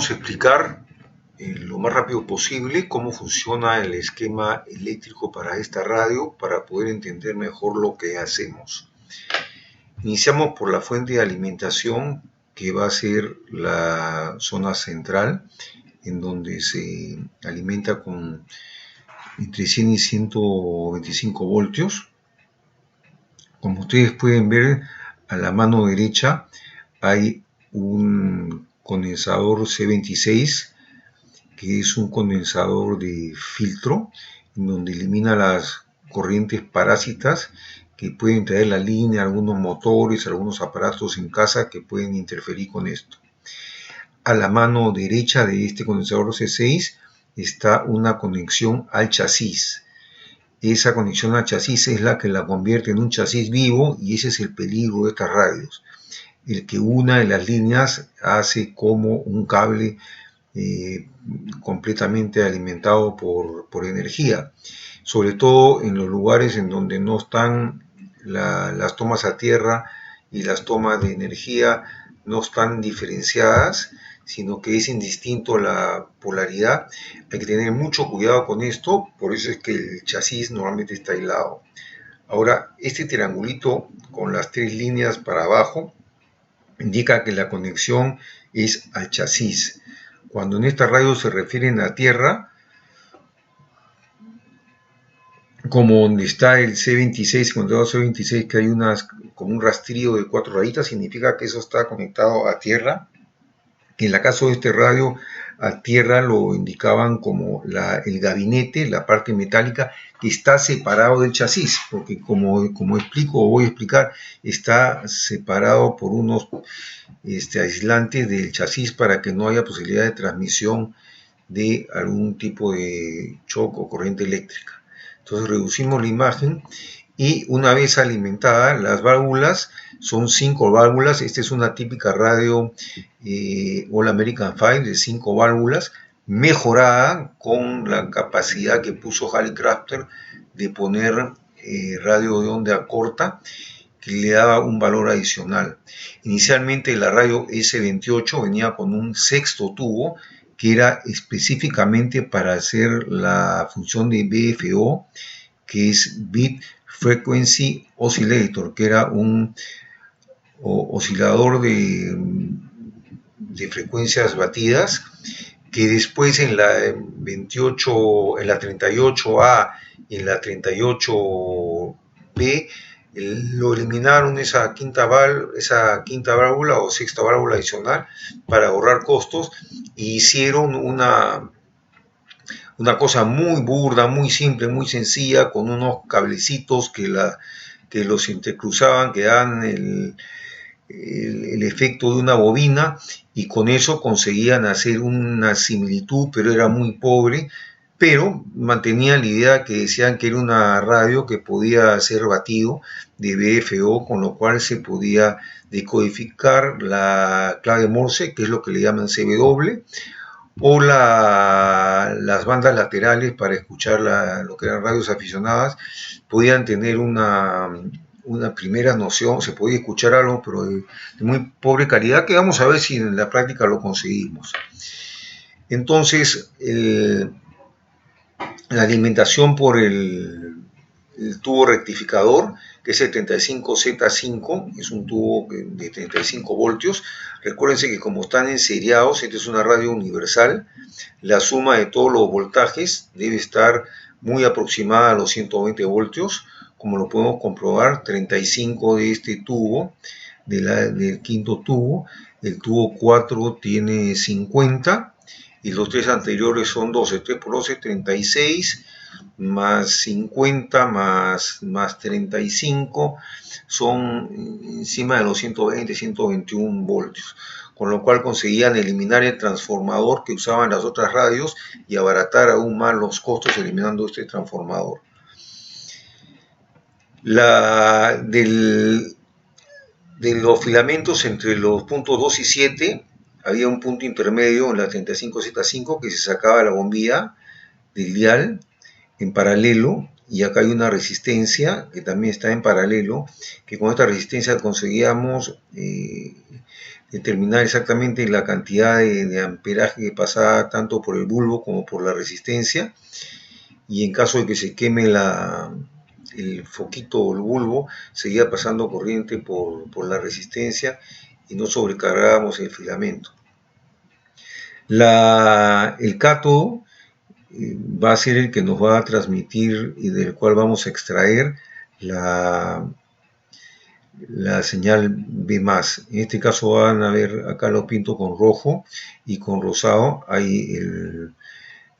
vamos a explicar lo más rápido posible cómo funciona el esquema eléctrico para esta radio para poder entender mejor lo que hacemos. Iniciamos por la fuente de alimentación, que va a ser la zona central, en donde se alimenta con entre 100 y 125 voltios. Como ustedes pueden ver, a la mano derecha hay un condensador C26, que es un condensador de filtro, en donde elimina las corrientes parásitas que pueden traer la línea, algunos motores, algunos aparatos en casa que pueden interferir con esto. A la mano derecha de este condensador C6 está una conexión al chasis. Esa conexión al chasis es la que la convierte en un chasis vivo, y ese es el peligro de estas radios. El que una de las líneas hace como un cable completamente alimentado por energía, sobre todo en los lugares en donde no están las tomas a tierra y las tomas de energía no están diferenciadas, sino que es indistinto la polaridad. Hay que tener mucho cuidado con esto, por eso es que el chasis normalmente está aislado. Ahora, este triangulito con las tres líneas para abajo indica que la conexión es al chasis. Cuando en esta radio se refieren a tierra, como donde está el C26, cuando C26 que hay como un rastrillo de 4 rayitas, significa que eso está conectado a tierra. En el caso de este radio, a tierra lo indicaban como el gabinete, la parte metálica, que está separado del chasis, porque como explico o voy a explicar, está separado por unos aislantes del chasis para que no haya posibilidad de transmisión de algún tipo de shock o corriente eléctrica. Entonces reducimos la imagen y una vez alimentadas las válvulas, son 5 válvulas. Esta es una típica radio All American 5 de 5 válvulas, mejorada con la capacidad que puso Hallicrafter de poner radio de onda corta, que le daba un valor adicional. Inicialmente la radio S28 venía con un sexto tubo, que era específicamente para hacer la función de BFO, que es Bit Frequency Oscillator, que era un oscilador de frecuencias batidas, que después en la 28, en la 38A y en la 38B lo eliminaron esa quinta válvula o sexta válvula adicional para ahorrar costos, y hicieron una cosa muy burda, muy simple, muy sencilla, con unos cablecitos que los intercruzaban, que dan el efecto de una bobina, y con eso conseguían hacer una similitud, pero era muy pobre, pero mantenían la idea que decían que era una radio que podía ser batido de BFO, con lo cual se podía decodificar la clave Morse, que es lo que le llaman CW, o las bandas laterales para escuchar lo que eran radios aficionadas. Podían tener una primera noción, se podía escuchar algo, pero de muy pobre calidad, que vamos a ver si en la práctica lo conseguimos. Entonces, la alimentación por el tubo rectificador, que es el 35Z5, es un tubo de 35 voltios. Recuérdense que como están enseriados, esta es una radio universal, la suma de todos los voltajes debe estar muy aproximada a los 120 voltios, como lo podemos comprobar. 35 de este tubo, del quinto tubo, el tubo 4 tiene 50, y los tres anteriores son 12, 3 por 12, 36, más 50 más 35 son encima de los 120, 121 voltios, con lo cual conseguían eliminar el transformador que usaban las otras radios y abaratar aún más los costos eliminando este transformador. De los filamentos entre los puntos 2 y 7 había un punto intermedio en la 35Z5 que se sacaba la bombilla del dial en paralelo, y acá hay una resistencia que también está en paralelo, que con esta resistencia conseguíamos determinar exactamente la cantidad de amperaje que pasa tanto por el bulbo como por la resistencia, y en caso de que se queme el foquito o el bulbo, seguía pasando corriente por la resistencia y no sobrecargábamos el filamento. El cátodo va a ser el que nos va a transmitir y del cual vamos a extraer la señal B+. En este caso van a ver, acá lo pinto con rojo y con rosado. Hay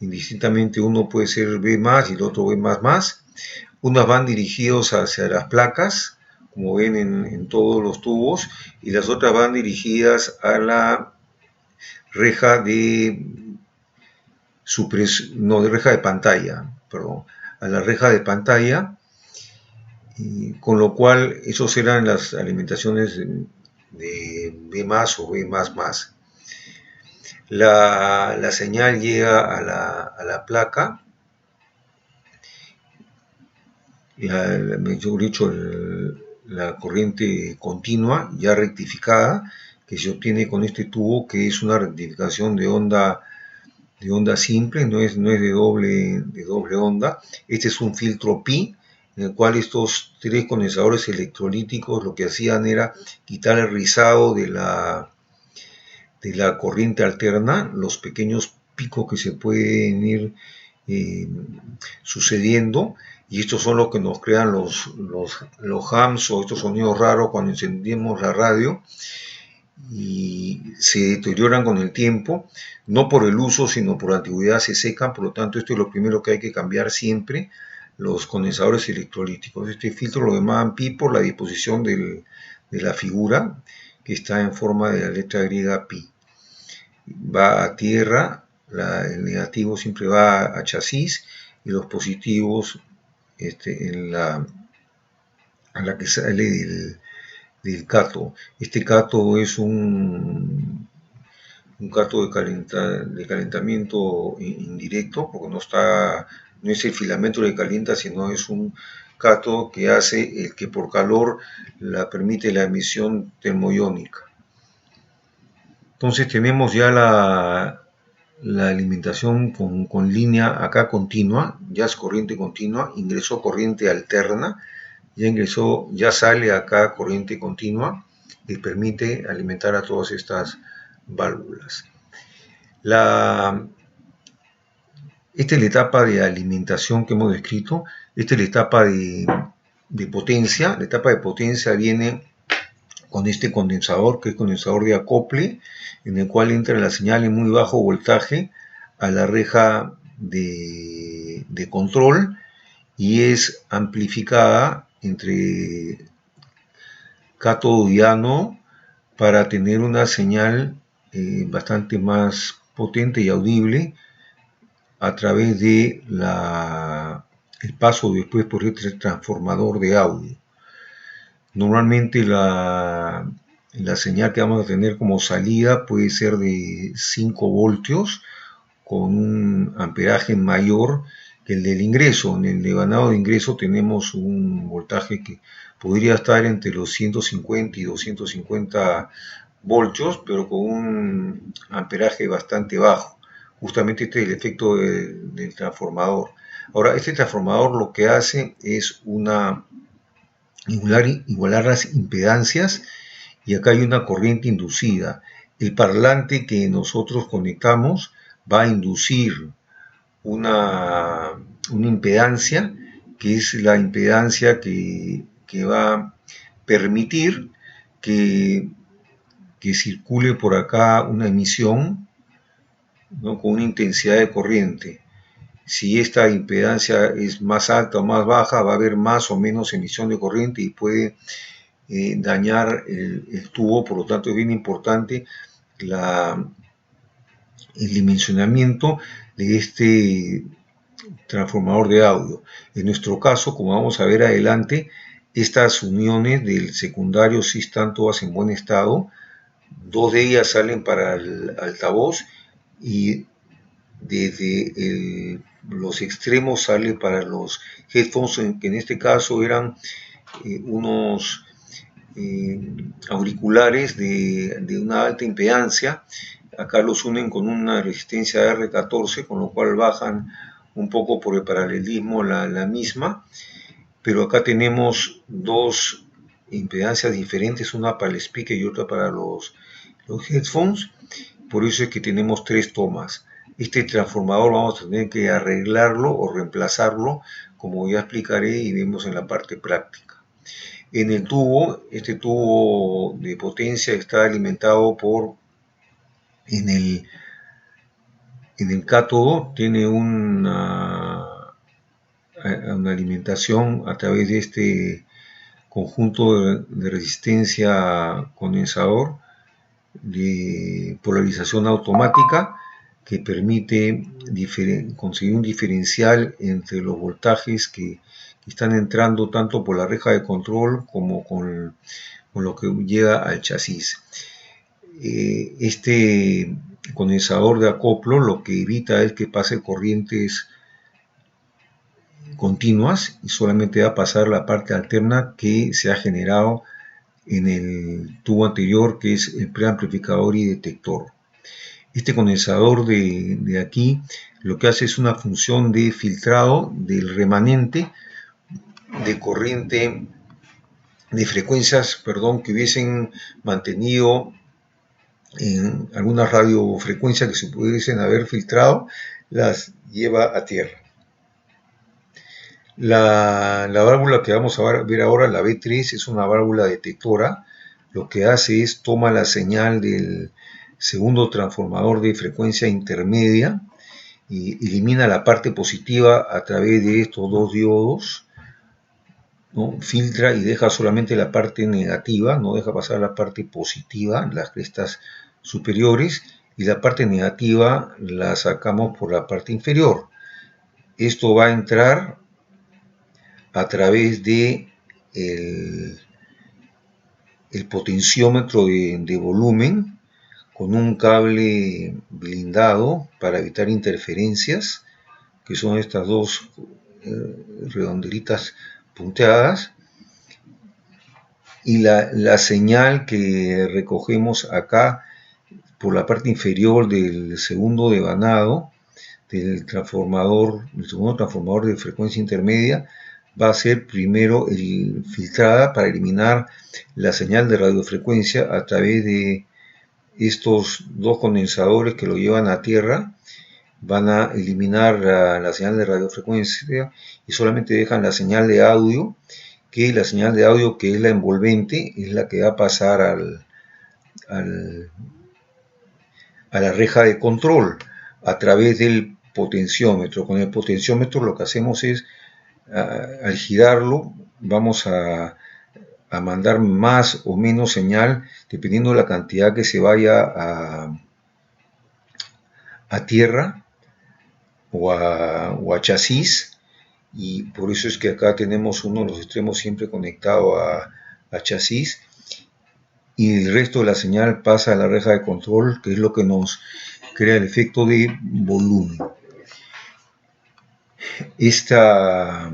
indistintamente uno puede ser B+, y el otro B++. Unas van dirigidos hacia las placas, como ven en todos los tubos, y las otras van dirigidas a la reja de reja de pantalla, perdón, a la reja de pantalla, con lo cual esos eran las alimentaciones de B+, o B++. La señal llega a la placa, mejor dicho, la corriente continua ya rectificada, que se obtiene con este tubo, que es una rectificación de onda simple, no es de doble onda. Este es un filtro pi, en el cual estos tres condensadores electrolíticos lo que hacían era quitar el rizado de la corriente alterna, los pequeños picos que se pueden ir sucediendo, y estos son los que nos crean los hums o estos sonidos raros cuando encendemos la radio, y se deterioran con el tiempo, no por el uso, sino por la antigüedad, se secan. Por lo tanto, esto es lo primero que hay que cambiar siempre, los condensadores electrolíticos. Este filtro lo llamaban pi por la disposición de la figura, que está en forma de la letra griega pi. Va a tierra, el negativo siempre va a chasis, y los positivos a la que sale del cátodo. Este cátodo es un cátodo de calentamiento indirecto, porque no es el filamento que calienta, sino es un cátodo que hace el que por calor permite la emisión termoiónica. Entonces tenemos ya la alimentación con línea acá continua, ya es corriente continua, ingresó corriente alterna, ya sale acá corriente continua, y permite alimentar a todas estas válvulas. Esta es la etapa de alimentación que hemos descrito. Esta es la etapa de potencia. La etapa de potencia viene con este condensador, que es condensador de acople, en el cual entra la señal en muy bajo voltaje a la reja de control, y es amplificada entre cátodo y ánodo para tener una señal bastante más potente y audible a través de el paso después por este transformador de audio. Normalmente la señal que vamos a tener como salida puede ser de 5 voltios con un amperaje mayor que el del ingreso. En el devanado de ingreso tenemos un voltaje que podría estar entre los 150 y 250 voltios, pero con un amperaje bastante bajo. Justamente este es el efecto del transformador. Ahora, este transformador lo que hace es igualar las impedancias, y acá hay una corriente inducida. El parlante que nosotros conectamos va a inducir una impedancia, que es la impedancia que va a permitir que circule por acá una emisión, ¿no?, con una intensidad de corriente. Si esta impedancia es más alta o más baja, va a haber más o menos emisión de corriente y puede dañar el tubo. Por lo tanto, es bien importante el dimensionamiento de este transformador de audio. En nuestro caso, como vamos a ver adelante, estas uniones del secundario sí están todas en buen estado. 2 de ellas salen para el altavoz, y desde los extremos sale para los headphones, que en este caso eran unos auriculares de una alta impedancia. Acá los unen con una resistencia R14, con lo cual bajan un poco por el paralelismo la misma, pero acá tenemos dos impedancias diferentes, una para el speaker y otra para los headphones. Por eso es que tenemos tres tomas. Este transformador vamos a tener que arreglarlo o reemplazarlo, como ya explicaré y vemos en la parte práctica. En el tubo, este tubo de potencia está alimentado por, en el cátodo tiene una alimentación a través de este conjunto de resistencia condensador de polarización automática que permite conseguir un diferencial entre los voltajes que están entrando tanto por la reja de control como con lo que llega al chasis. Este condensador de acoplo lo que evita es que pase corrientes continuas y solamente va a pasar la parte alterna que se ha generado en el tubo anterior, que es el preamplificador y detector. Este condensador de aquí lo que hace es una función de filtrado del remanente de corriente, de frecuencias, que hubiesen mantenido en alguna radiofrecuencia que se pudiesen haber filtrado, las lleva a tierra. La válvula que vamos a ver ahora, la B3, es una válvula detectora. Lo que hace es toma la señal del segundo transformador de frecuencia intermedia y elimina la parte positiva a través de estos dos diodos, ¿no? Filtra y deja solamente la parte negativa, no deja pasar la parte positiva, las crestas superiores, y la parte negativa la sacamos por la parte inferior. Esto va a entrar a través de el potenciómetro de volumen con un cable blindado para evitar interferencias, que son estas dos redondelitas punteadas, y la señal que recogemos acá por la parte inferior del segundo devanado del segundo transformador de frecuencia intermedia va a ser primero filtrada para eliminar la señal de radiofrecuencia a través de estos dos condensadores que lo llevan a tierra. Van a eliminar la señal de radiofrecuencia y solamente dejan la señal de audio, que la señal de audio, que es la envolvente, es la que va a pasar a la reja de control a través del potenciómetro. Con el potenciómetro lo que hacemos es, al girarlo, vamos a mandar más o menos señal dependiendo de la cantidad que se vaya a tierra o a chasis, y por eso es que acá tenemos uno de los extremos siempre conectado a chasis, y el resto de la señal pasa a la reja de control, que es lo que nos crea el efecto de volumen. Esta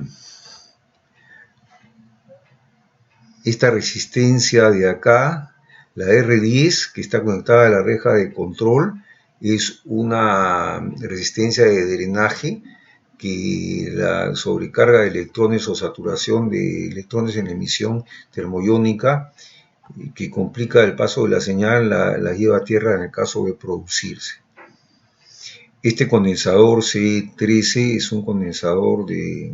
resistencia de acá, la R10, que está conectada a la reja de control, es una resistencia de drenaje que la sobrecarga de electrones o saturación de electrones en emisión termoiónica que complica el paso de la señal, la lleva a tierra en el caso de producirse. Este condensador C13 es un condensador que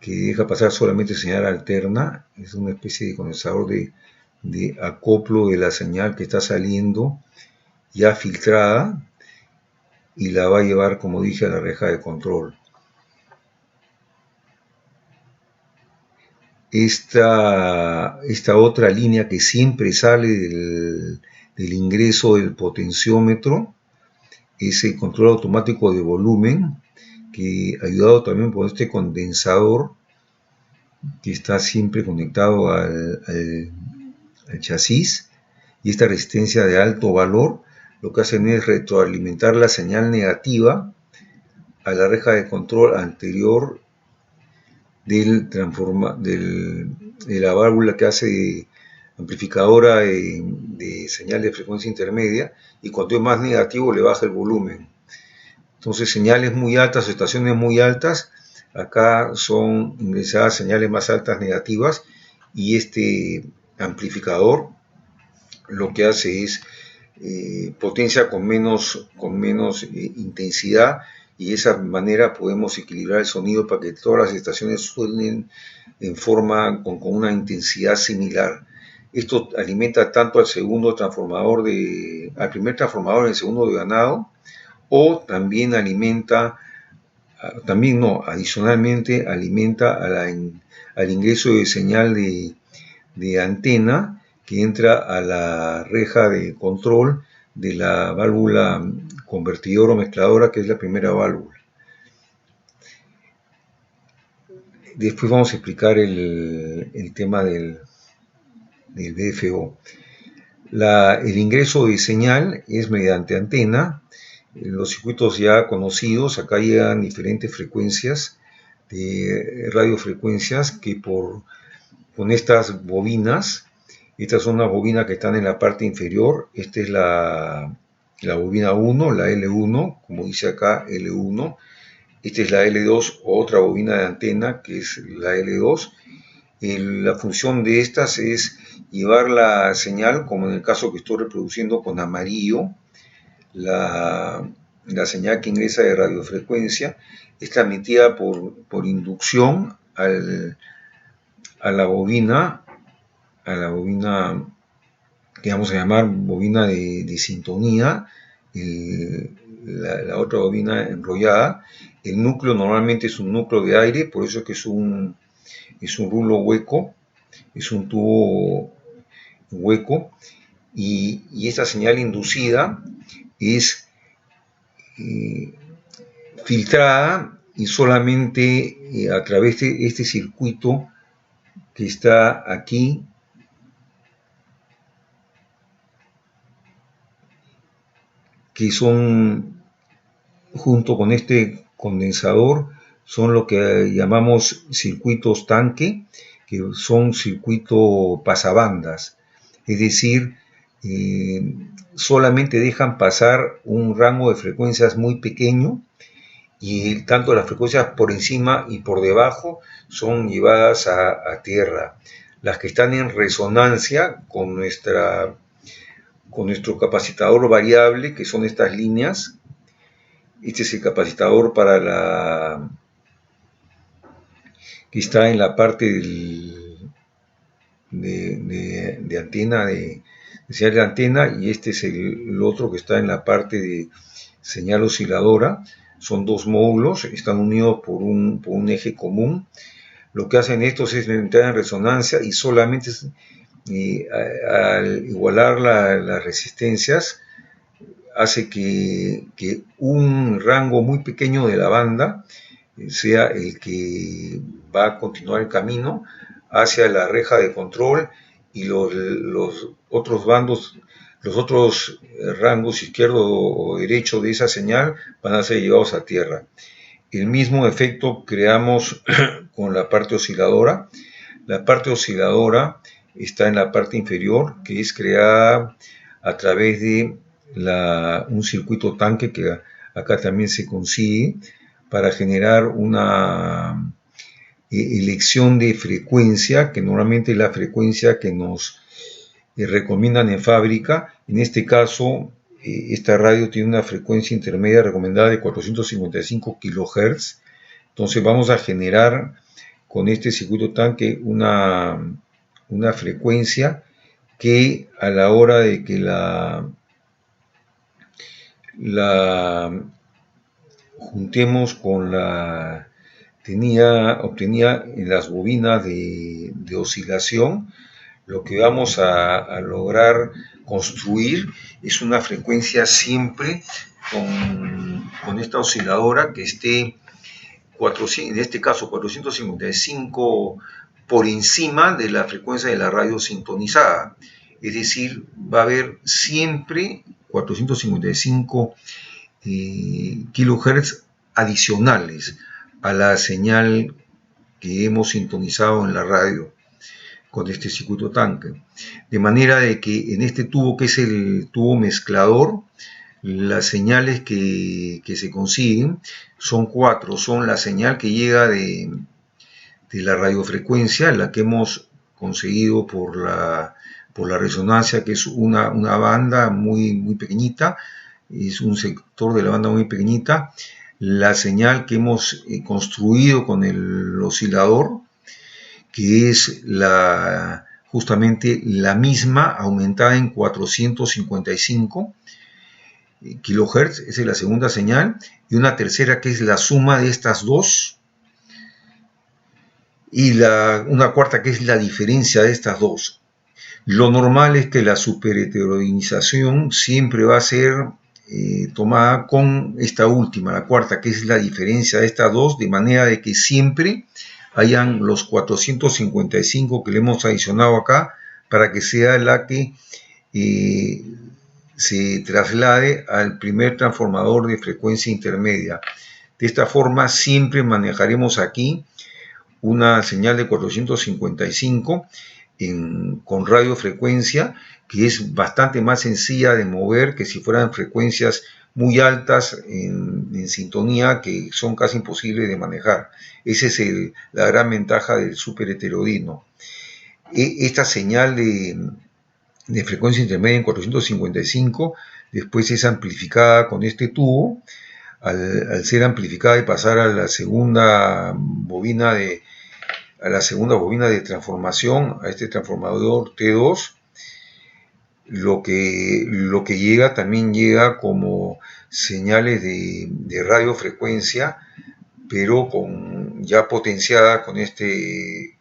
deja pasar solamente señal alterna, es una especie de condensador de acoplo de la señal que está saliendo ya filtrada y la va a llevar, como dije, a la reja de control. Esta otra línea que siempre sale del ingreso del potenciómetro es el control automático de volumen, que ayudado también por este condensador que está siempre conectado al chasis, y esta resistencia de alto valor lo que hacen es retroalimentar la señal negativa a la reja de control anterior de la válvula que hace de amplificadora de señal de frecuencia intermedia, y cuanto es más negativo le baja el volumen. Entonces señales muy altas, estaciones muy altas, acá son ingresadas señales más altas negativas, y este amplificador lo que hace es potencia con menos intensidad, y de esa manera podemos equilibrar el sonido para que todas las estaciones suenen en forma con una intensidad similar. Esto alimenta tanto al segundo transformador al primer transformador y el segundo de ganado, o también adicionalmente alimenta al ingreso de señal de antena que entra a la reja de control de la válvula convertidora o mezcladora, que es la primera válvula. Después vamos a explicar el tema del VFO. El ingreso de señal es mediante antena. Los circuitos ya conocidos, acá llegan diferentes frecuencias, de radiofrecuencias, que con estas bobinas, estas son las bobinas que están en la parte inferior. Esta es la bobina 1, la L1, como dice acá, L1. Esta es la L2, otra bobina de antena, que es la L2. La función de estas es llevar la señal, como en el caso que estoy reproduciendo con amarillo, la señal que ingresa de radiofrecuencia es transmitida por inducción a la bobina que vamos a llamar bobina de sintonía, la otra bobina enrollada. El núcleo normalmente es un núcleo de aire, por eso es que es un rulo hueco, es un tubo hueco, y esta señal inducida es filtrada, y solamente a través de este circuito que está aquí, que son, junto con este condensador, son lo que llamamos circuitos tanque, que son circuitos pasabandas, es decir, solamente dejan pasar un rango de frecuencias muy pequeño, y tanto las frecuencias por encima y por debajo son llevadas a tierra. Las que están en resonancia con nuestro capacitador variable, que son estas líneas. Este es el capacitador que está en la parte de antena, de señal de antena, y este es el otro que está en la parte de señal osciladora. Son dos módulos, están unidos por un eje común. Lo que hacen estos es entrar en resonancia, y solamente al igualar las resistencias hace que un rango muy pequeño de la banda sea el que va a continuar el camino hacia la reja de control, y los otros bandos, los otros rangos izquierdo o derecho de esa señal van a ser llevados a tierra. El mismo efecto creamos con la parte osciladora. La parte osciladora está en la parte inferior, que es creada a través de un circuito tanque, que acá también se consigue, para generar una elección de frecuencia, que normalmente es la frecuencia que nos recomiendan en fábrica. En este caso, esta radio tiene una frecuencia intermedia recomendada de 455 kHz. Entonces vamos a generar con este circuito tanque una frecuencia que, a la hora de que la juntemos con la obtenida en las bobinas de oscilación, lo que vamos a lograr construir es una frecuencia siempre con esta osciladora que esté, en este caso 455 por encima de la frecuencia de la radio sintonizada. Es decir, va a haber siempre 455 kHz adicionales a la señal que hemos sintonizado en la radio con este circuito tanque. De manera de que en este tubo, que es el tubo mezclador, las señales que se consiguen son 4. Son la señal que llega de la radiofrecuencia, la que hemos conseguido por la resonancia, que es una banda muy pequeñita, es un sector de la banda muy pequeñita. La señal que hemos construido con el oscilador, que es justamente la misma aumentada en 455 kilohertz, esa es la segunda señal, y una tercera que es la suma de estas dos, y una cuarta que es la diferencia de estas dos. Lo normal es que la superheteroidización siempre va a ser tomada con esta última, la cuarta, que es la diferencia de estas dos, de manera de que siempre hayan los 455 que le hemos adicionado acá, para que sea la que se traslade al primer transformador de frecuencia intermedia. De esta forma siempre manejaremos aquí una señal de 455 con radiofrecuencia, que es bastante más sencilla de mover que si fueran frecuencias muy altas en sintonía, que son casi imposibles de manejar. Esa es la gran ventaja del superheteroidino. Esta señal de frecuencia intermedia en 455 después es amplificada con este tubo. Al ser amplificada y pasar a la segunda bobina de transformación, a este transformador T2, lo que llega también llega como señales de radiofrecuencia, pero ya potenciada con este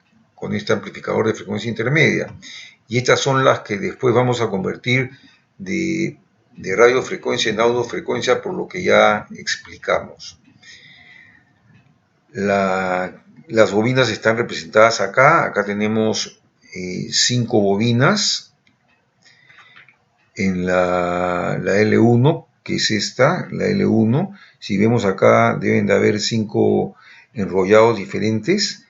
amplificador de frecuencia intermedia. Y estas son las que después vamos a convertir de radiofrecuencia en audiofrecuencia, por lo que ya explicamos. Las bobinas están representadas acá. Acá tenemos 5 bobinas en la L1, que es esta, la L1. Si vemos acá, deben de haber 5 enrollados diferentes.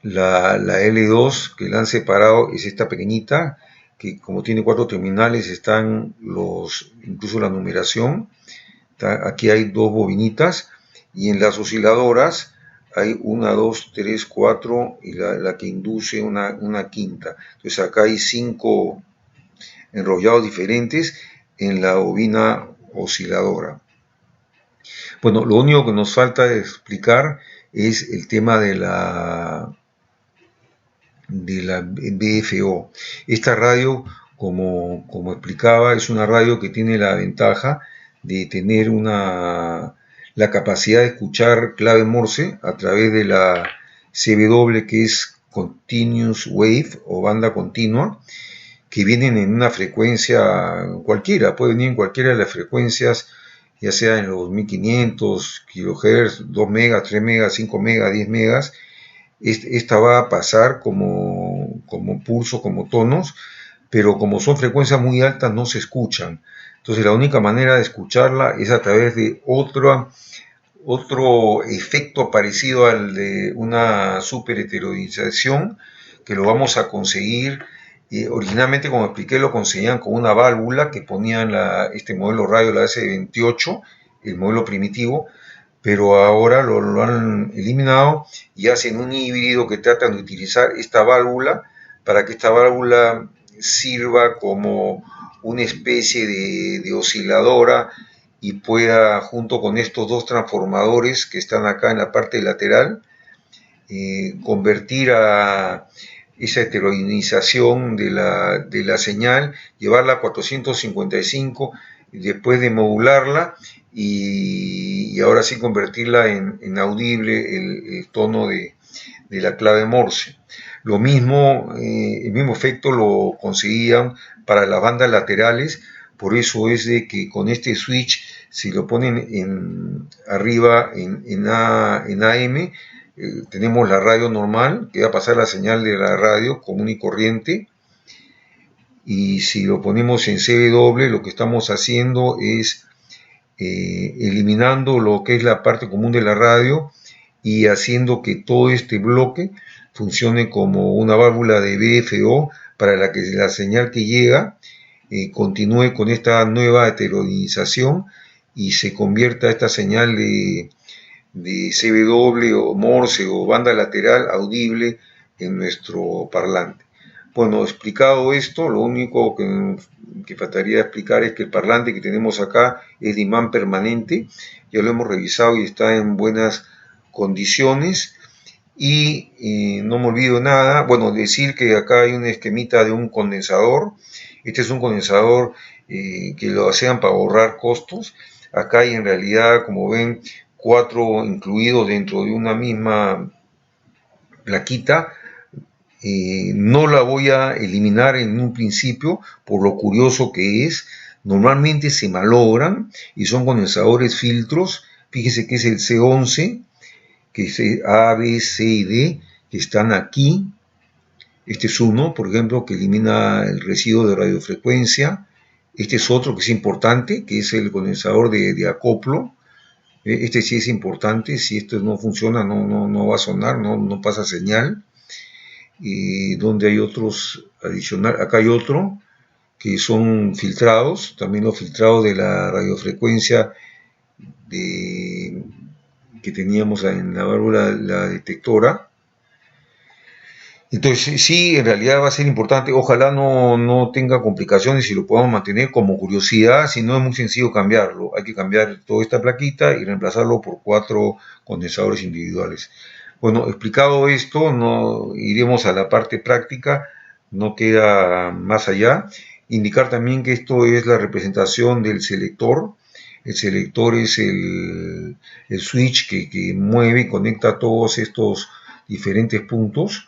La L2, que la han separado, es esta pequeñita, que como tiene 4 terminales, están incluso la numeración. Aquí hay 2 bobinitas, y en las osciladoras hay 1, 2, 3, 4, y la que induce una quinta. Entonces acá hay 5 enrollados diferentes en la bobina osciladora. Bueno, lo único que nos falta de explicar es el tema de la BFO. Esta radio, como explicaba, es una radio que tiene la ventaja de tener la capacidad de escuchar clave Morse a través de la CW, que es Continuous Wave o banda continua, que vienen en una frecuencia cualquiera, puede venir en cualquiera de las frecuencias, ya sea en los 1500 kHz, 2 megas, 3 megas, 5 megas, 10 megas. Esta va a pasar como pulso, como tonos, pero como son frecuencias muy altas no se escuchan. Entonces la única manera de escucharla es a través de otro efecto parecido al de una superheteroidización, que lo vamos a conseguir. Originalmente, como expliqué, lo conseguían con una válvula que ponían este modelo radio, la S28, el modelo primitivo, pero ahora lo han eliminado y hacen un híbrido que tratan de utilizar esta válvula para que esta válvula sirva como una especie de osciladora y pueda, junto con estos 2 transformadores que están acá en la parte lateral, convertir a esa heterogeneización de la señal, llevarla a 455, después de modularla y ahora sí convertirla en audible el tono de la clave Morse. Lo mismo, el mismo efecto lo conseguían para las bandas laterales. Por eso es de que con este switch, si lo ponen arriba en AM, tenemos la radio normal, que va a pasar la señal de la radio común y corriente, y si lo ponemos en CW, lo que estamos haciendo es eliminando lo que es la parte común de la radio y haciendo que todo este bloque funcione como una válvula de VFO para la que la señal que llega continúe con esta nueva heterodización y se convierta esta señal de CW o Morse o banda lateral audible en nuestro parlante. Bueno, explicado esto, lo único que faltaría explicar es que el parlante que tenemos acá es de imán permanente, ya lo hemos revisado y está en buenas condiciones. Y no me olvido nada, bueno, decir que acá hay un esquemita de un condensador. Este es un condensador que lo hacían para ahorrar costos. Acá hay en realidad, como ven, 4 incluidos dentro de una misma plaquita. No la voy a eliminar en un principio por lo curioso que es. Normalmente se malogran y son condensadores filtros. Fíjense que es el C11, que es A, B, C y D, que están aquí. Este es uno, por ejemplo, que elimina el residuo de radiofrecuencia. Este es otro que es importante, que es el condensador de acoplo. Este sí es importante, si esto no funciona no va a sonar, no pasa señal. Donde hay otros adicionales, acá hay otro que son filtrados, también los filtrados de la radiofrecuencia que teníamos en la válvula, la detectora. Entonces sí, en realidad va a ser importante, ojalá no tenga complicaciones y lo podamos mantener como curiosidad, si no es muy sencillo cambiarlo, hay que cambiar toda esta plaquita y reemplazarlo por 4 condensadores individuales. Bueno, explicado esto, no iremos a la parte práctica, no queda más allá. Indicar también que esto es la representación del selector. El selector es el switch que mueve y conecta todos estos diferentes puntos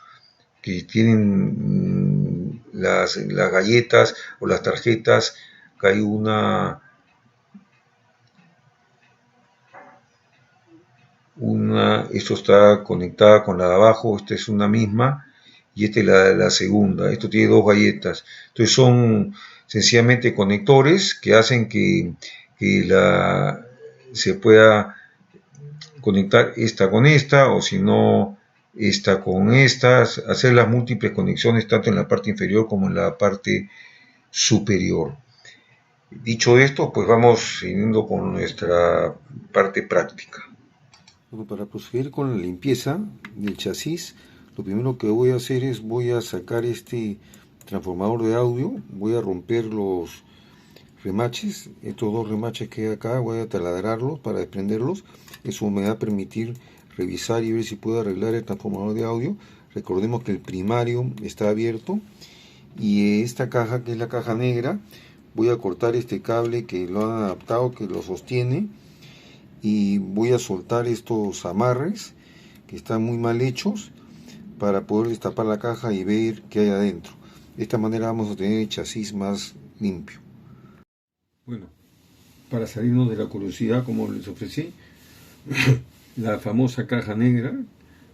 que tienen las galletas o las tarjetas, que hay esto está conectada con la de abajo, esta es una misma, y esta es la segunda, esto tiene 2 galletas, entonces son sencillamente conectores que hacen que se pueda conectar esta con esta, o si no, esta con estas, hacer las múltiples conexiones tanto en la parte inferior como en la parte superior. Dicho esto, pues vamos siguiendo con nuestra parte práctica. Bueno, para proceder con la limpieza del chasis, lo primero que voy a hacer es voy a sacar este transformador de audio, voy a romper los remaches, estos 2 remaches que hay acá, voy a taladrarlos para desprenderlos. Eso me va a permitir revisar y ver si puedo arreglar el transformador de audio. Recordemos que el primario está abierto y esta caja, que es la caja negra, voy a cortar este cable que lo han adaptado, que lo sostiene, y voy a soltar estos amarres que están muy mal hechos para poder destapar la caja y ver qué hay adentro. De esta manera vamos a tener el chasis más limpio. Bueno, para salirnos de la curiosidad, como les ofrecí, la famosa caja negra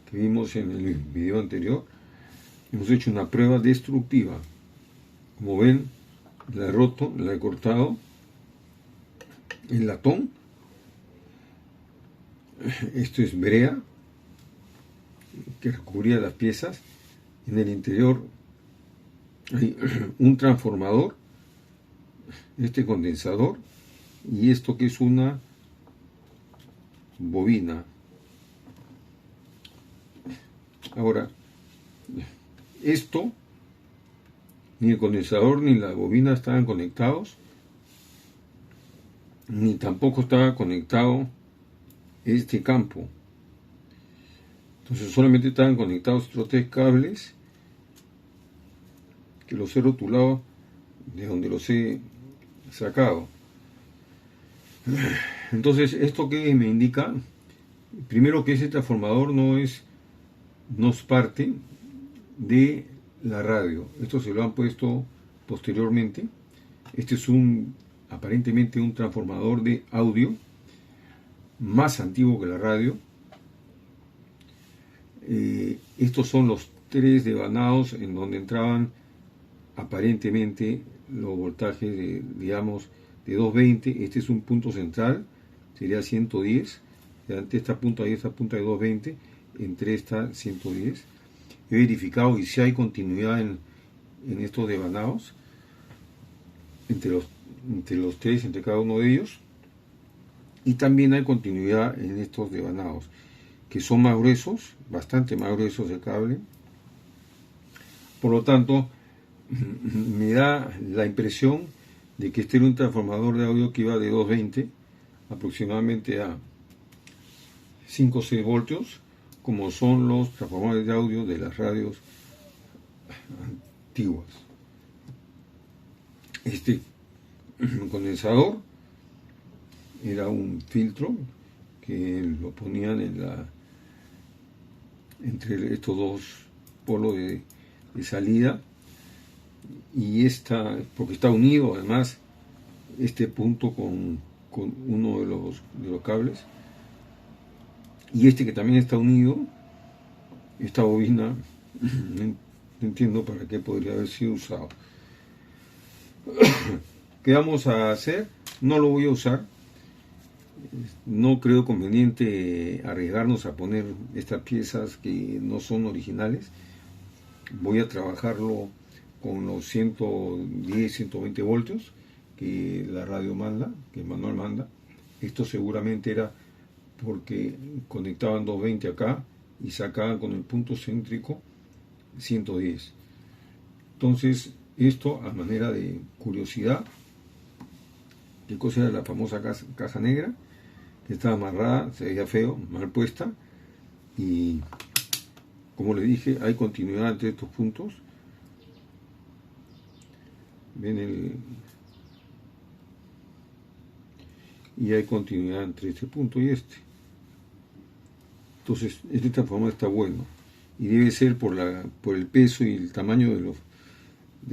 que vimos en el video anterior, hemos hecho una prueba destructiva. Como ven, la he roto, la he cortado, el latón, esto es brea que recubría las piezas. En el interior hay un transformador, este condensador, y esto que es una bobina. Ahora, esto, ni el condensador ni la bobina estaban conectados, ni tampoco estaba conectado este campo. Entonces solamente estaban conectados estos 3 cables que los he rotulado de donde los he sacado. Entonces, ¿esto qué me indica? Primero, que ese transformador no es parte de la radio. Esto se lo han puesto posteriormente. Este es aparentemente un transformador de audio más antiguo que la radio. Estos son los 3 devanados en donde entraban aparentemente los voltajes de 220. Este es un punto central, sería 110. entre esta punta y esta punta de 220, entre esta 110. He verificado y si hay continuidad en estos devanados entre los tres, entre cada uno de ellos, y también hay continuidad en estos devanados que son más gruesos, bastante más gruesos el cable. Por lo tanto, me da la impresión de que este era un transformador de audio que iba de 220 aproximadamente a 5 o 6 voltios, como son los transformadores de audio de las radios antiguas. Este condensador era un filtro que lo ponían entre estos dos polos de salida, y porque está unido además este punto con uno de los cables, y este que también está unido, esta bobina, no entiendo para qué podría haber sido usado. ¿Qué vamos a hacer? No lo voy a usar. No creo conveniente arriesgarnos a poner estas piezas que no son originales. Voy a trabajarlo con los 110, 120 voltios que la radio manda, que el manual manda. Esto seguramente era porque conectaban 220 acá y sacaban con el punto céntrico 110. Entonces, esto a manera de curiosidad. ¿Qué cosa era la famosa caja negra? Que estaba amarrada, se veía feo, mal puesta, y como le dije, hay continuidad entre estos puntos. Ven y hay continuidad entre este punto y este. Entonces, este transformador está bueno, y debe ser por el peso y el tamaño de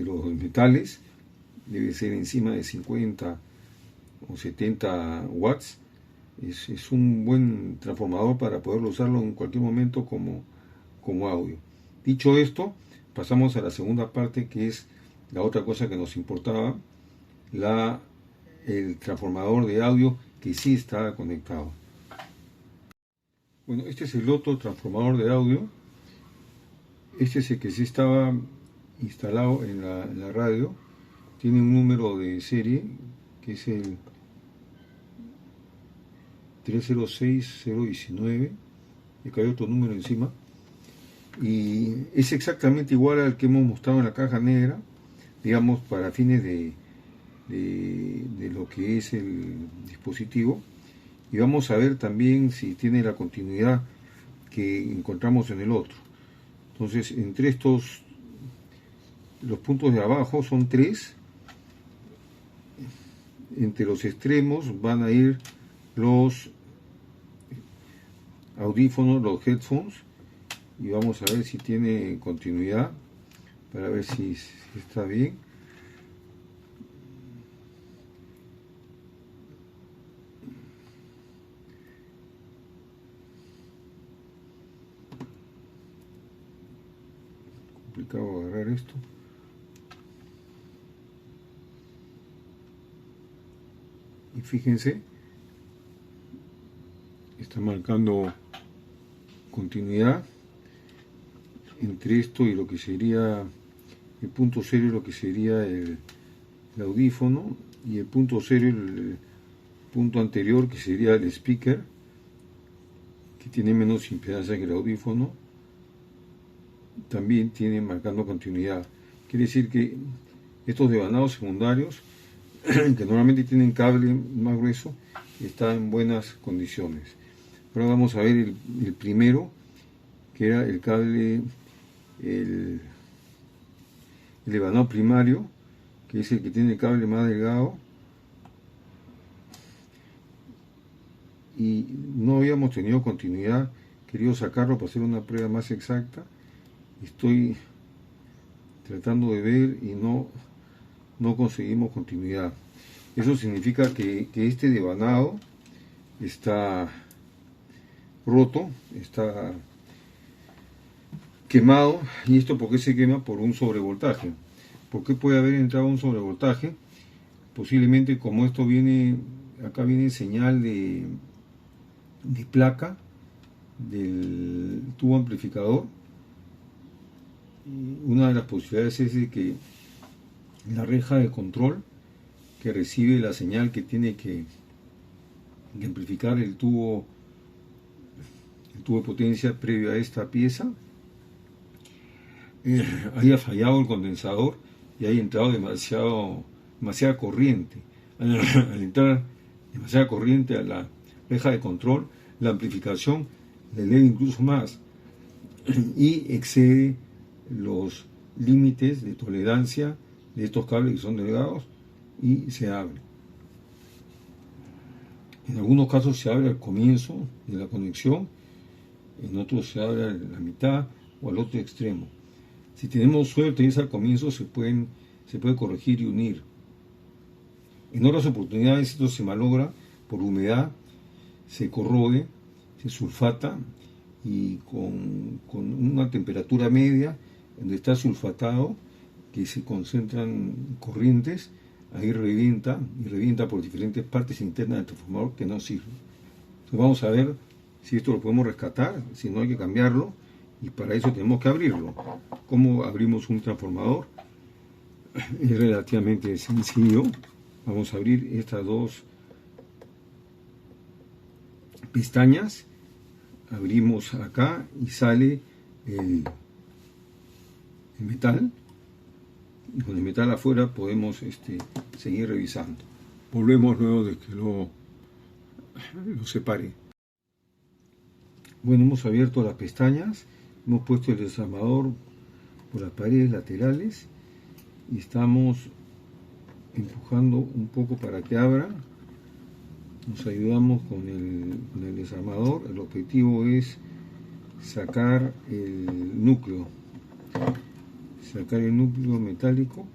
los metales, debe ser encima de 50 o 70 watts. Es un buen transformador para poderlo usarlo en cualquier momento como audio. Dicho esto, pasamos a la segunda parte, que es la otra cosa que nos importaba, el transformador de audio que sí estaba conectado. Bueno, este es el otro transformador de audio. Este es el que sí estaba instalado en la radio. Tiene un número de serie que es el 306019, y acá hay otro número encima, y es exactamente igual al que hemos mostrado en la caja negra, digamos, para fines de lo que es el dispositivo. Y vamos a ver también si tiene la continuidad que encontramos en el otro. Entonces, entre los puntos de abajo son 3, entre los extremos van a ir los audífonos, los headphones, y vamos a ver si tiene continuidad, para ver si está bien. Complicado agarrar esto. Y fíjense, está marcando continuidad entre esto y lo que sería el punto cero, lo que sería el audífono, y el punto cero, el punto anterior, que sería el speaker, que tiene menos impedancia que el audífono, también tiene marcando continuidad. Quiere decir que estos devanados secundarios, que normalmente tienen cable más grueso, están en buenas condiciones. Ahora vamos a ver el primero, que era el cable, el devanado primario, que es el que tiene el cable más delgado, y no habíamos tenido continuidad. Quería sacarlo para hacer una prueba más exacta. Estoy tratando de ver y no conseguimos continuidad. Eso significa que este devanado está roto, está quemado. ¿Y esto por qué se quema? Por un sobrevoltaje. ¿Por qué puede haber entrado un sobrevoltaje? Posiblemente, como esto viene, acá viene señal de de placa del tubo amplificador. Y una de las posibilidades es de que la reja de control que recibe la señal que tiene que amplificar el tubo de potencia previo a esta pieza, haya fallado el condensador y haya entrado demasiada corriente. Al entrar demasiada corriente a la reja de control, la amplificación le eleva incluso más y excede los límites de tolerancia de estos cables que son delgados y se abre. En algunos casos se abre al comienzo de la conexión, en otros se abre a la mitad o al otro extremo. Si tenemos suerte y es al comienzo, se puede corregir y unir. En otras oportunidades esto se malogra por humedad, se corrode, se sulfata y con una temperatura media, donde está sulfatado, que se concentran corrientes, ahí revienta y revienta por diferentes partes internas del transformador que no sirve. Entonces vamos a ver si esto lo podemos rescatar, si no hay que cambiarlo, y para eso tenemos que abrirlo. ¿Cómo abrimos un transformador? Es relativamente sencillo. Vamos a abrir estas dos pestañas, abrimos acá y sale el metal, y con el metal afuera podemos seguir revisando. Volvemos luego de que lo separe. Bueno, hemos abierto las pestañas, hemos puesto el desarmador por las paredes laterales y estamos empujando un poco para que abra. Nos ayudamos con el desarmador. El objetivo es sacar el núcleo metálico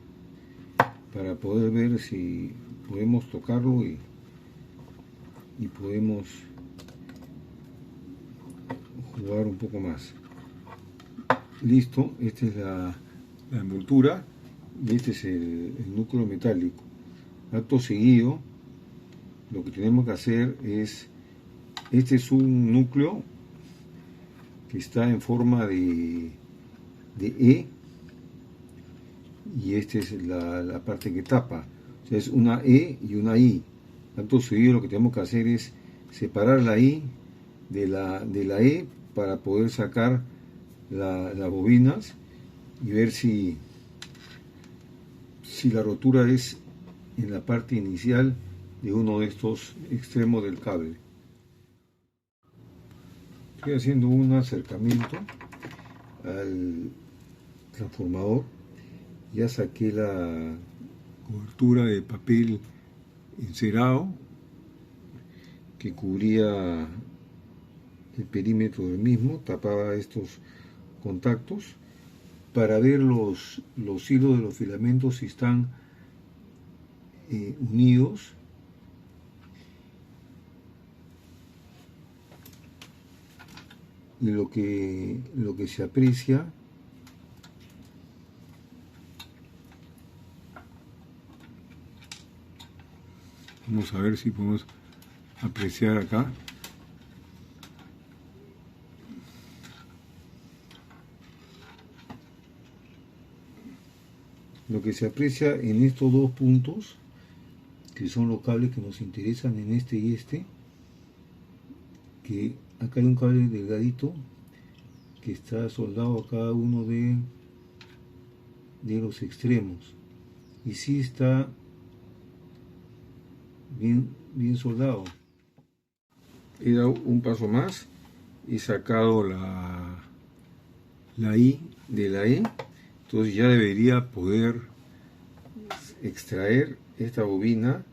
para poder ver si podemos tocarlo y podemos jugar un poco más. Listo, esta es la envoltura y este es el núcleo metálico. Acto seguido, lo que tenemos que hacer es, este es un núcleo que está en forma de E, y esta es la parte que tapa. O sea, es una E y una I. Acto seguido, lo que tenemos que hacer es separar la I de la E para poder sacar las bobinas y ver si la rotura es en la parte inicial de uno de estos extremos del cable. Estoy haciendo un acercamiento al transformador. Ya saqué la cobertura de papel encerado que cubría el perímetro del mismo, tapaba estos contactos para ver los hilos de los filamentos si están unidos. Y lo que se aprecia vamos a ver si podemos apreciar acá. Lo que se aprecia en estos dos puntos, que son los cables que nos interesan en este y este, que acá hay un cable delgadito que está soldado a cada uno de los extremos, y sí está bien soldado. He dado un paso más, he sacado la I de la E, entonces ya debería poder extraer esta bobina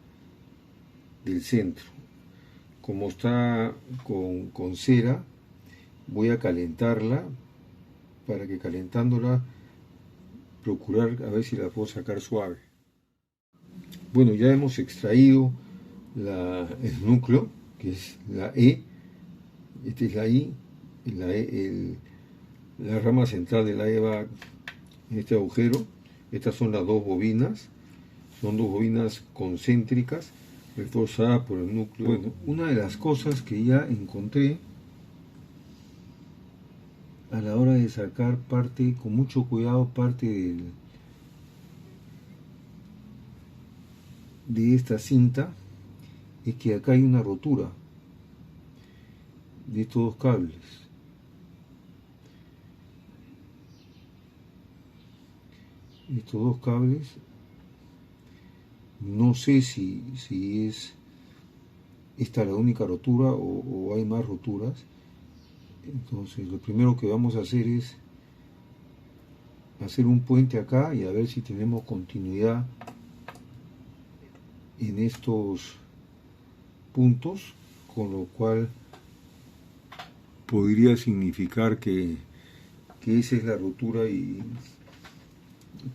del centro. Como está con cera, voy a calentarla para que, calentándola, procurar a ver si la puedo sacar suave. Bueno, ya hemos extraído el núcleo, que es la E, esta es la I, y la rama central de la E va en este agujero. Estas son las dos bobinas, son dos bobinas concéntricas. reforzada por el núcleo. Bueno, una de las cosas que ya encontré a la hora de sacar parte, con mucho cuidado, parte de esta cinta, es que acá hay una rotura de estos dos cables. Estos dos cables, no sé si es esta la única rotura o hay más roturas. Entonces lo primero que vamos a hacer es hacer un puente acá y a ver si tenemos continuidad en estos puntos, con lo cual podría significar que esa es la rotura y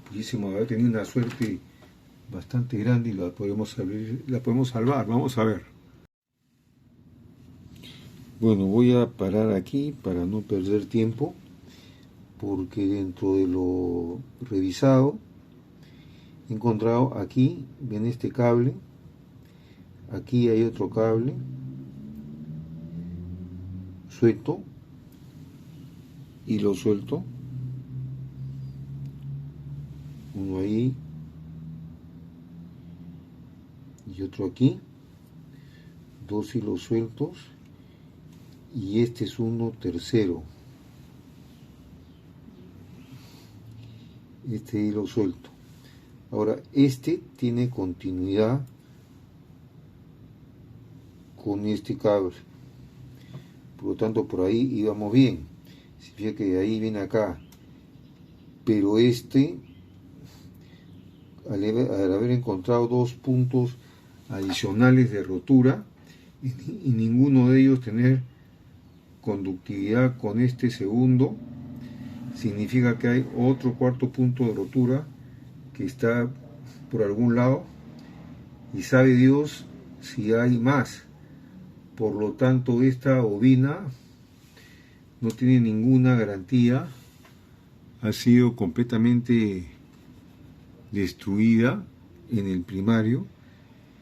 pudiésemos haber tenido una suerte bastante grande y la podemos salvar. Vamos a ver. Bueno, voy a parar aquí para no perder tiempo, porque dentro de lo revisado he encontrado aquí, ven este cable, aquí hay otro cable suelto y lo suelto, uno ahí y otro aquí, dos hilos sueltos y este es uno tercero, este hilo suelto. Ahora este tiene continuidad con este cable, por lo tanto por ahí íbamos bien. Significa que de ahí viene acá, pero este, al haber encontrado dos puntos adicionales de rotura y ninguno de ellos tener conductividad con este segundo, significa que hay otro cuarto punto de rotura que está por algún lado y sabe Dios si hay más. Por lo tanto, esta bobina no tiene ninguna garantía, ha sido completamente destruida en el primario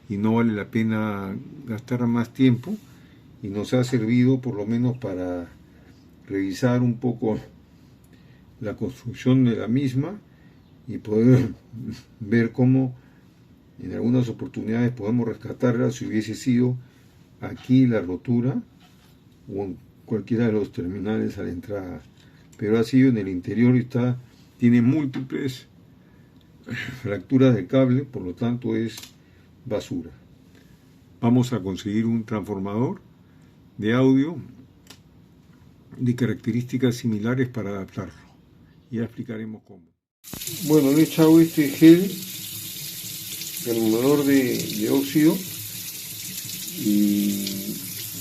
y no vale la pena gastar más tiempo, y nos ha servido por lo menos para revisar un poco la construcción de la misma y poder ver cómo en algunas oportunidades podemos rescatarla si hubiese sido aquí la rotura o en cualquiera de los terminales a la entrada, pero ha sido en el interior y tiene múltiples fracturas de cable, por lo tanto es basura. Vamos a conseguir un transformador de audio de características similares para adaptarlo. Ya explicaremos cómo. Bueno, le he echado este gel granulador de óxido y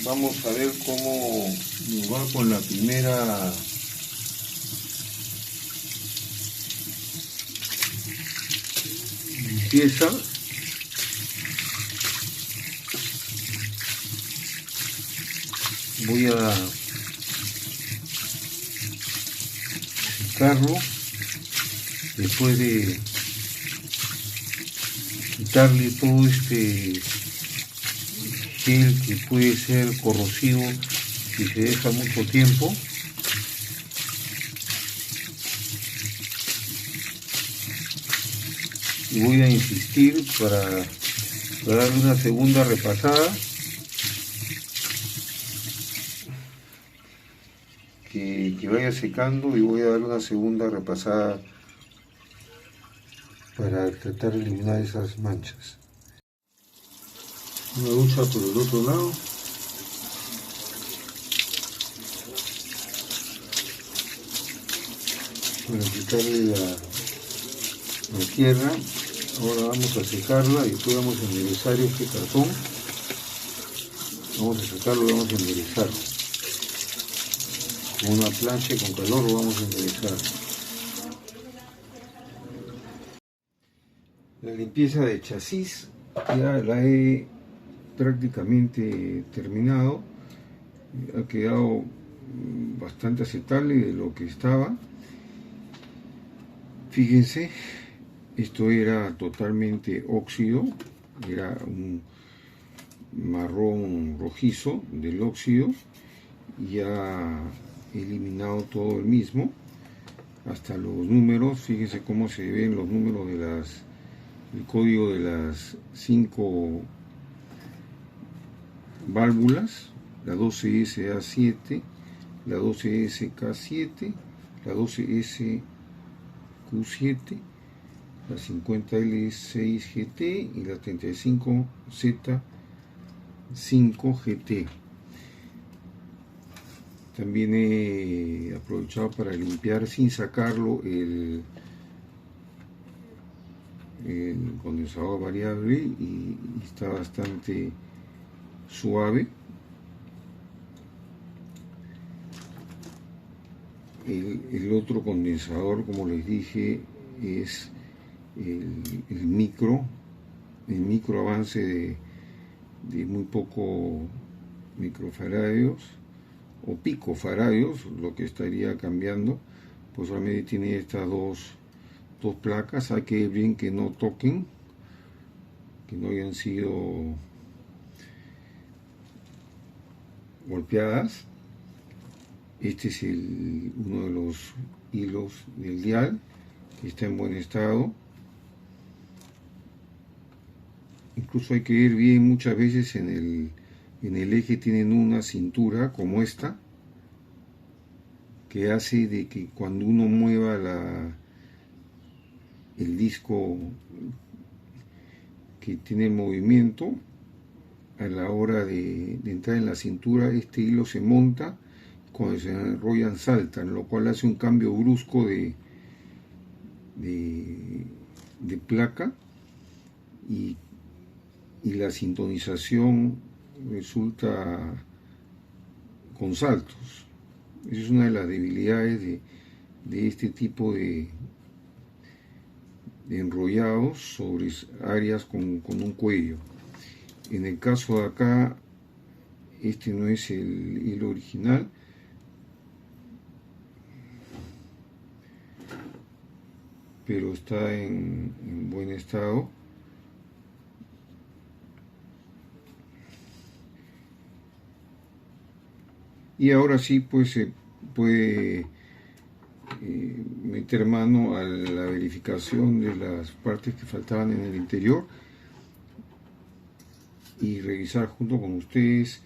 vamos a ver cómo nos va con la primera limpieza. Voy a secarlo después de quitarle todo este gel que puede ser corrosivo si se deja mucho tiempo. Y voy a insistir para darle una segunda repasada, que vaya secando, y voy a dar una segunda repasada para tratar de eliminar esas manchas. Una ducha por el otro lado. Para quitarle la tierra. Ahora vamos a secarla y después vamos a enderezar este cartón. Vamos a sacarlo y vamos a enderezarlo. Con una plancha y con calor lo vamos a enderezar. La limpieza de chasis ya la he prácticamente terminado. Ha quedado bastante aceptable de lo que estaba. Fíjense, esto era totalmente óxido, era marrón rojizo del óxido. Ya he eliminado todo el mismo, hasta los números. Fíjense cómo se ven los números de el código de las 5 válvulas: la 12SA7, la 12SK7, la 12SQ7, la 50L6GT y la 35Z5GT. También he aprovechado para limpiar sin sacarlo el condensador variable, y está bastante suave. El otro condensador, como les dije, es el micro avance de muy poco microfaradios o picofaradios, lo que estaría cambiando. Pues solamente tiene estas dos placas. Hay que ver bien que no toquen, que no hayan sido golpeadas. Este es uno de los hilos del dial, que está en buen estado. Incluso hay que ver bien, muchas veces en el eje tienen una cintura como esta, que hace de que cuando uno mueva el disco que tiene el movimiento, a la hora de entrar en la cintura, este hilo se monta, cuando se enrollan saltan, lo cual hace un cambio brusco de placa, y la sintonización resulta con saltos. Esa es una de las debilidades de este tipo de enrollados sobre áreas con un cuello. En el caso de acá, este no es el hilo original, pero está en buen estado. Y ahora sí, pues se puede meter mano a la verificación de las partes que faltaban en el interior y revisar junto con ustedes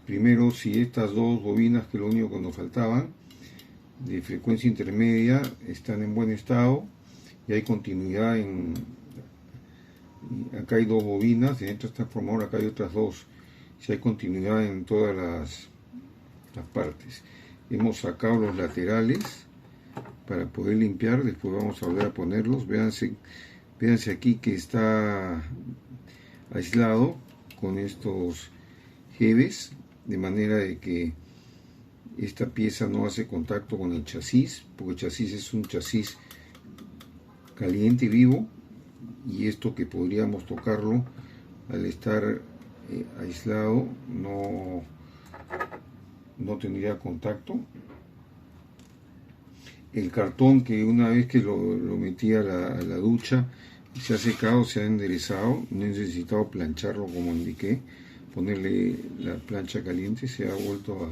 primero si estas dos bobinas, que es lo único que nos faltaban, de frecuencia intermedia, están en buen estado y hay continuidad. Acá hay dos bobinas, en este transformador acá hay otras dos, si hay continuidad en todas las partes. Hemos sacado los laterales para poder limpiar, después vamos a volver a ponerlos. Véanse aquí que está aislado con estos jebes, de manera de que esta pieza no hace contacto con el chasis, porque el chasis es un chasis caliente vivo, y esto que podríamos tocarlo, al estar aislado, no tendría contacto. El cartón, que una vez que lo metí a la ducha, se ha secado, se ha enderezado, no he necesitado plancharlo como indiqué, ponerle la plancha caliente, se ha vuelto a...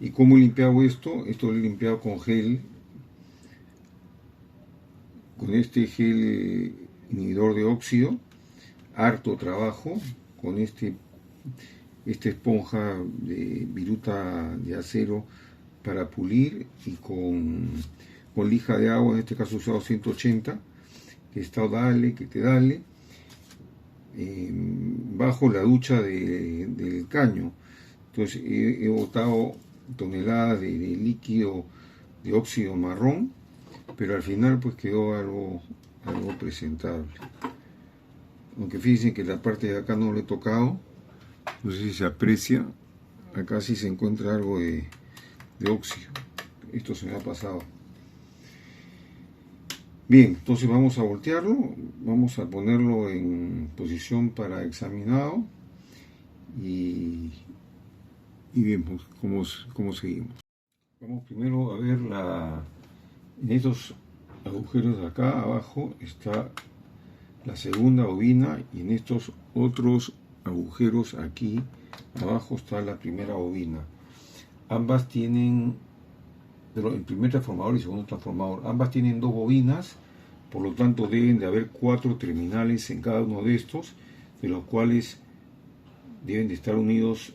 ¿Y cómo he limpiado esto? Esto lo he limpiado con gel, con este gel inhibidor de óxido. Harto trabajo con esta esponja de viruta de acero para pulir, y con lija de agua, en este caso he usado 180, que está dale, que te dale, bajo la ducha del caño. Entonces he botado toneladas de líquido de óxido marrón, pero al final pues quedó algo presentable. Aunque fíjense que la parte de acá no lo he tocado, no sé si se aprecia, acá sí se encuentra algo de óxido. Esto se me ha pasado. Bien, entonces vamos a voltearlo, vamos a ponerlo en posición para examinado y vemos cómo seguimos. Vamos primero a ver en estos agujeros de acá abajo está la segunda bobina, y en estos otros agujeros aquí. Abajo está la primera bobina. Ambas tienen, pero el primer transformador y el segundo transformador, ambas tienen 2 bobinas, por lo tanto deben de haber 4 terminales en cada uno de estos, de los cuales deben de estar unidos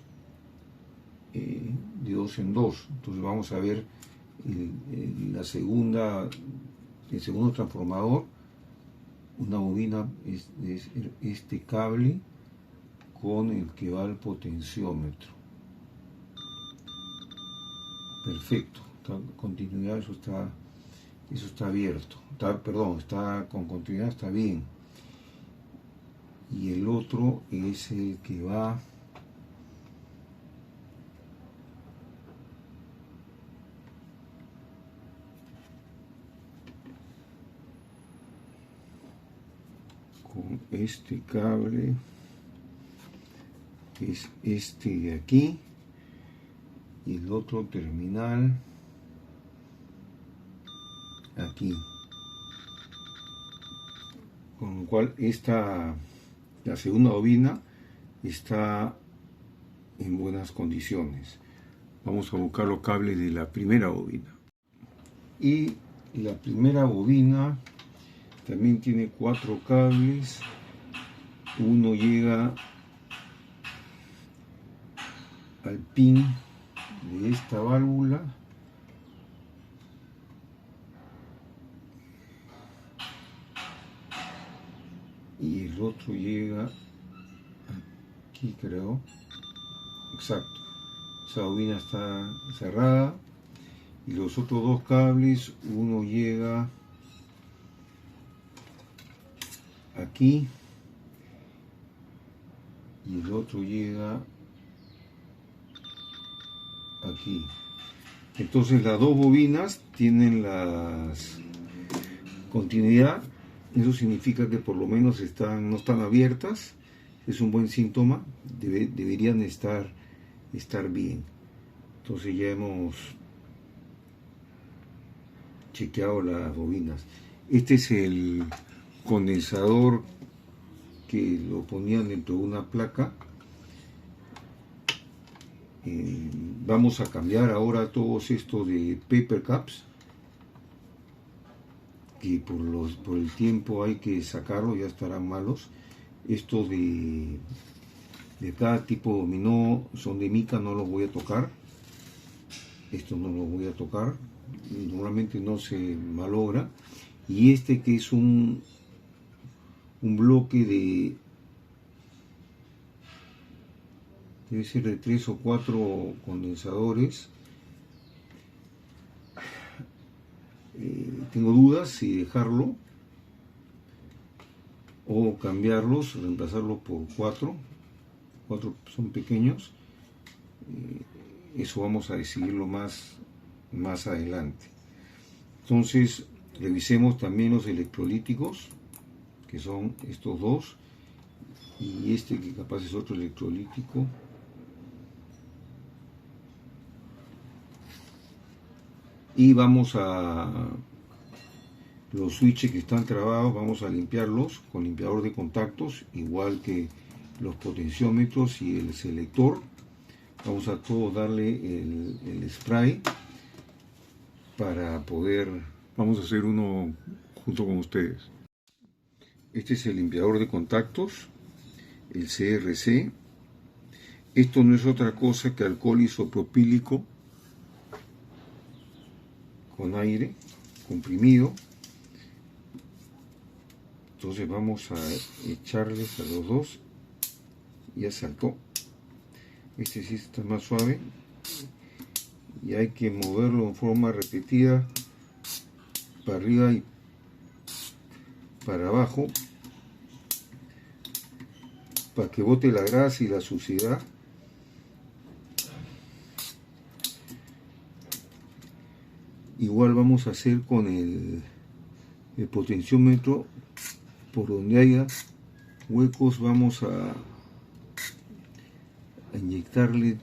de 2 en 2. Entonces vamos a ver el segundo transformador. Una bobina es este cable con el que va al potenciómetro. Perfecto, continuidad, eso está abierto, está con continuidad, está bien. Y el otro es el que va con este cable, que es este de aquí, y el otro terminal aquí, con lo cual la segunda bobina está en buenas condiciones. Vamos a buscar los cables de la primera bobina. Y la primera bobina también tiene 4 cables. Uno llega al pin de esta válvula, y el otro llega aquí, creo. Exacto, esa bobina está cerrada, y los otros 2 cables, uno llega aquí y el otro llega aquí. Entonces las 2 bobinas tienen las continuidad. Eso significa que por lo menos no están abiertas. Es un buen síntoma. Deberían estar bien. Entonces ya hemos chequeado las bobinas. Este es el condensador que lo ponían dentro de una placa. Vamos a cambiar ahora todos estos de paper caps, que por el tiempo hay que sacarlos, ya estarán malos. Estos de cada tipo dominó son de mica, no los voy a tocar. Estos no los voy a tocar, normalmente no se malogra. Y este, que es un bloque debe ser de 3 o 4 condensadores. Tengo dudas si dejarlo o cambiarlos, reemplazarlos por 4. 4 son pequeños. Eso vamos a decidirlo más adelante. Entonces revisemos también los electrolíticos, que son estos 2, y este que capaz es otro electrolítico. Y vamos a los switches que están trabados, vamos a limpiarlos con limpiador de contactos, igual que los potenciómetros y el selector. Vamos a darle el spray para poder... Vamos a hacer uno junto con ustedes. Este es el limpiador de contactos, el CRC. Esto no es otra cosa que alcohol isopropílico con aire comprimido. Entonces vamos a echarles a los 2. Ya saltó. Este sí está más suave y hay que moverlo en forma repetida para arriba y para abajo para que bote la grasa y la suciedad. Igual vamos a hacer con el potenciómetro. Por donde haya huecos vamos a inyectarle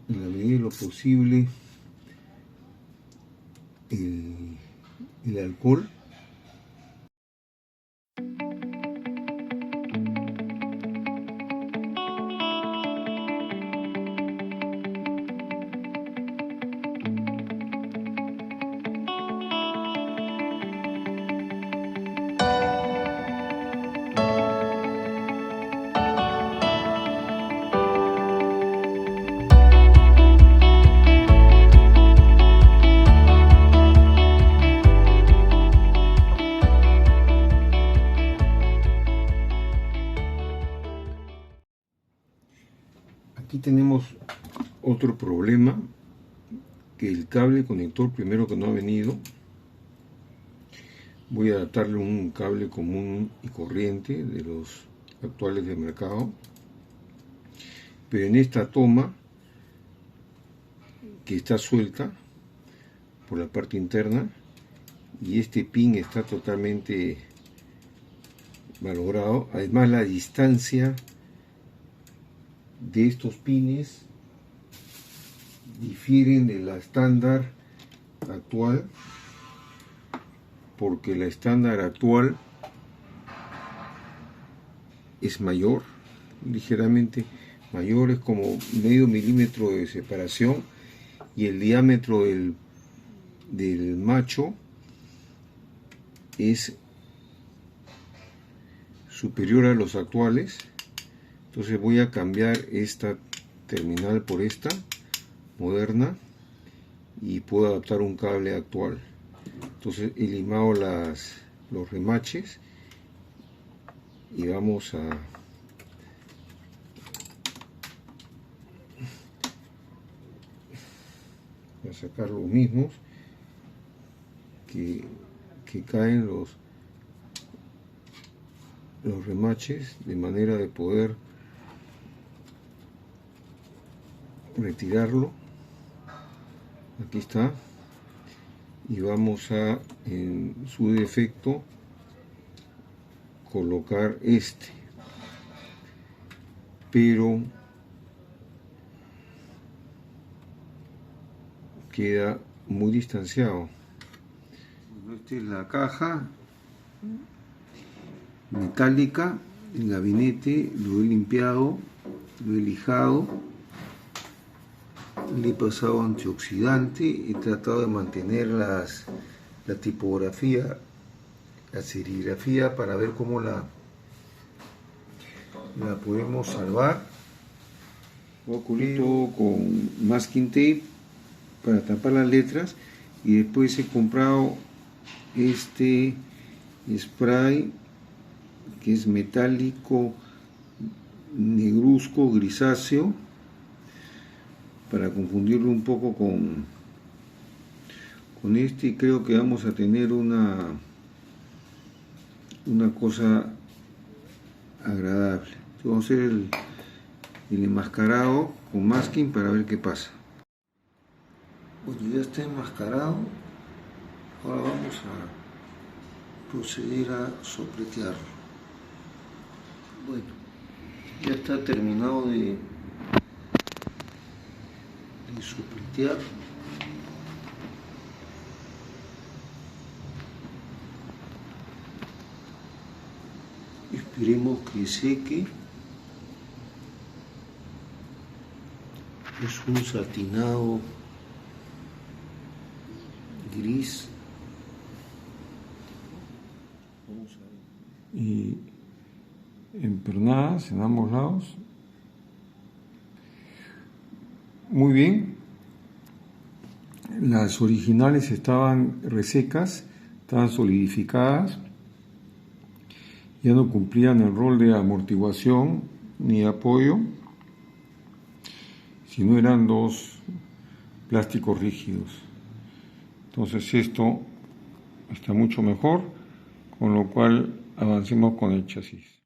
en la medida de lo posible el alcohol. tenemos otro problema, que el cable conector primero que no ha venido. Voy a adaptarle un cable común y corriente de los actuales de mercado, pero en esta toma que está suelta por la parte interna, y este pin está totalmente malogrado. Además, la distancia de estos pines difieren de la estándar actual, porque la estándar actual es mayor, ligeramente mayor, es como medio milímetro de separación, y el diámetro del macho es superior a los actuales. Entonces voy a cambiar esta terminal por esta moderna y puedo adaptar un cable actual. Entonces he limado los remaches y vamos a sacar los mismos que caen los remaches, de manera de poder retirarlo. Aquí está, y vamos a, en su defecto, colocar este, pero queda muy distanciado. Bueno, esta es la caja metálica, el gabinete lo he limpiado, lo he lijado, le he pasado antioxidante, he tratado de mantener la tipografía, la serigrafía, para ver cómo la podemos salvar. Voy a cubrir todo con masking tape para tapar las letras, y después he comprado este spray que es metálico, negruzco, grisáceo, para confundirlo un poco con este, y creo que vamos a tener una cosa agradable. Entonces vamos a hacer el enmascarado con masking para ver qué pasa. Bueno, ya está enmascarado. Ahora vamos a proceder a sopletearlo. Bueno, ya está terminado de sopletear. Esperemos que seque. Es un satinado gris. Vamos a ver. Y empernadas en ambos lados. Muy bien. Las originales estaban resecas, estaban solidificadas, ya no cumplían el rol de amortiguación ni apoyo, sino eran dos plásticos rígidos. Entonces esto está mucho mejor, con lo cual avancemos con el chasis.